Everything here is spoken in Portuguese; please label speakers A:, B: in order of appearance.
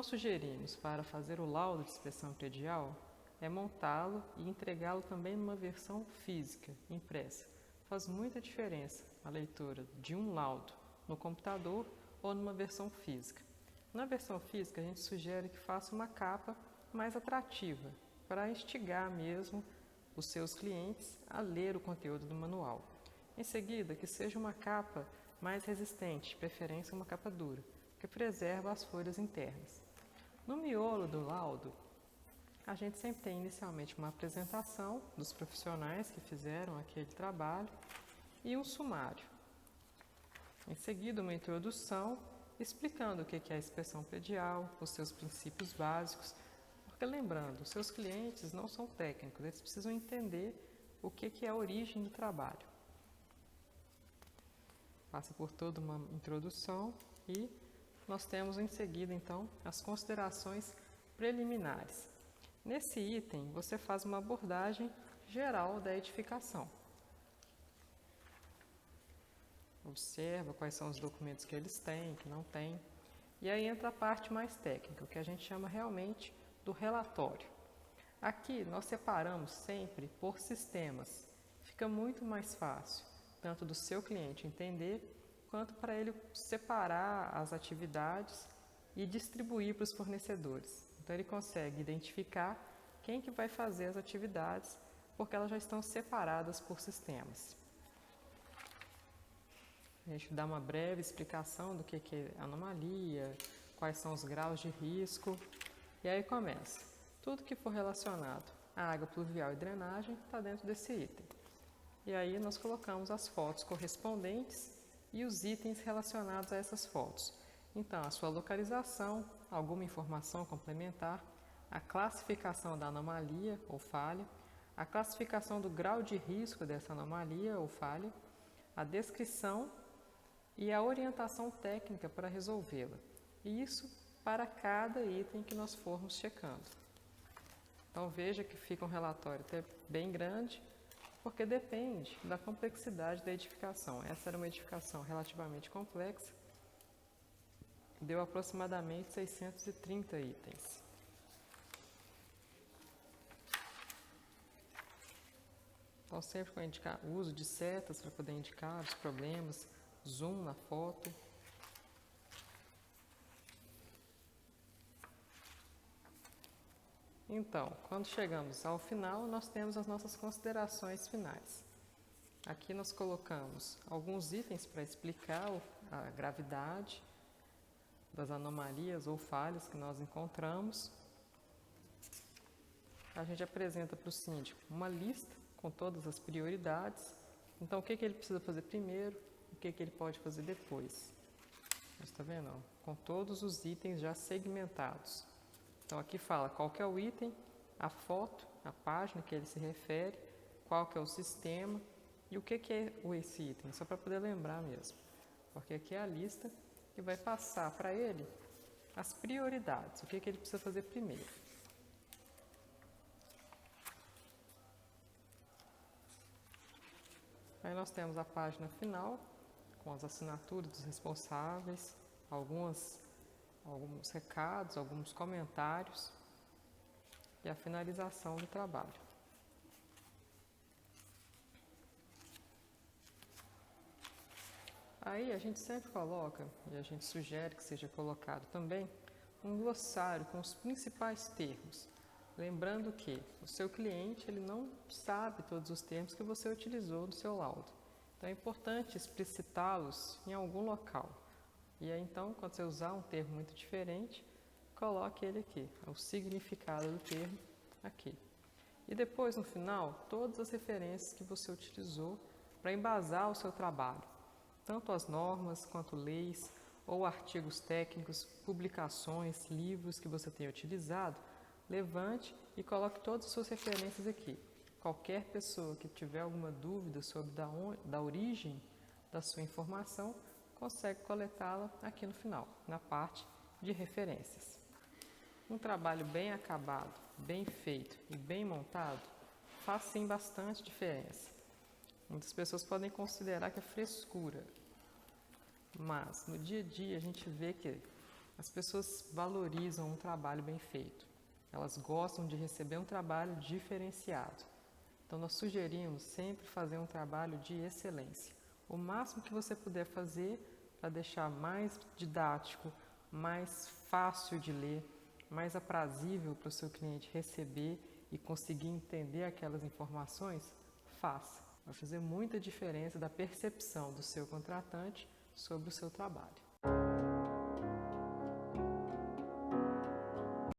A: nós sugerimos para fazer o laudo de inspeção predial é montá-lo e entregá-lo também numa versão física, impressa. Faz muita diferença a leitura de um laudo no computador ou numa versão física. Na versão física, a gente sugere que faça uma capa mais atrativa, para instigar mesmo os seus clientes a ler o conteúdo do manual. Em seguida, que seja uma capa mais resistente, de preferência uma capa dura, que preserva as folhas internas. No miolo do laudo, a gente sempre tem inicialmente uma apresentação dos profissionais que fizeram aquele trabalho e um sumário. Em seguida, uma introdução explicando o que é a inspeção predial, os seus princípios básicos, porque lembrando, os seus clientes não são técnicos, eles precisam entender o que é a origem do trabalho. Passa por toda uma introdução e nós temos em seguida, então, as considerações preliminares. Nesse item, você faz uma abordagem geral da edificação. Observa quais são os documentos que eles têm, que não têm. E aí entra a parte mais técnica, o que a gente chama realmente do relatório. Aqui nós separamos sempre por sistemas. Fica muito mais fácil, tanto do seu cliente entender, quanto para ele separar as atividades e distribuir para os fornecedores. Então ele consegue identificar quem que vai fazer as atividades, porque elas já estão separadas por sistemas. A gente dá uma breve explicação do que é anomalia, quais são os graus de risco, e aí começa. Tudo que for relacionado à água pluvial e drenagem está dentro desse item. E aí nós colocamos as fotos correspondentes e os itens relacionados a essas fotos. Então, a sua localização, alguma informação complementar, a classificação da anomalia ou falha, a classificação do grau de risco dessa anomalia ou falha, a descrição e a orientação técnica para resolvê-la. E isso para cada item que nós formos checando. Então veja que fica um relatório até bem grande, porque depende da complexidade da edificação. Essa era uma edificação relativamente complexa, deu aproximadamente 630 itens. Então sempre com o uso de setas para poder indicar os problemas, zoom na foto. Então, quando chegamos ao final, nós temos as nossas considerações finais. Aqui nós colocamos alguns itens para explicar a gravidade das anomalias ou falhas que nós encontramos. A gente apresenta para o síndico uma lista com todas as prioridades. Então, o que ele precisa fazer primeiro, o que ele pode fazer depois. Você está vendo? Com todos os itens já segmentados. Então, aqui fala qual que é o item, a foto, a página que ele se refere, qual que é o sistema e o que é esse item, só para poder lembrar mesmo. Porque aqui é a lista que vai passar para ele as prioridades, o que ele precisa fazer primeiro. Aí nós temos a página final, com as assinaturas dos responsáveis, alguns recados, alguns comentários e a finalização do trabalho. Aí a gente sempre coloca, e a gente sugere que seja colocado também, um glossário com os principais termos. Lembrando que o seu cliente ele não sabe todos os termos que você utilizou no seu laudo. Então é importante explicitá-los em algum local. E aí então, quando você usar um termo muito diferente, coloque ele aqui, o significado do termo aqui. E depois, no final, todas as referências que você utilizou para embasar o seu trabalho. Tanto as normas quanto leis ou artigos técnicos, publicações, livros que você tenha utilizado, levante e coloque todas as suas referências aqui. Qualquer pessoa que tiver alguma dúvida sobre da origem da sua informação, consegue coletá-la aqui no final, na parte de referências. Um trabalho bem acabado, bem feito e bem montado faz sim bastante diferença. Muitas pessoas podem considerar que é frescura, mas no dia a dia a gente vê que As pessoas valorizam um trabalho bem feito. Elas gostam de receber um trabalho diferenciado. Então, nós sugerimos sempre fazer um trabalho de excelência. O máximo que você puder fazer para deixar mais didático, mais fácil de ler, mais aprazível para o seu cliente receber e conseguir entender aquelas informações, faça. Vai fazer muita diferença da percepção do seu contratante sobre o seu trabalho.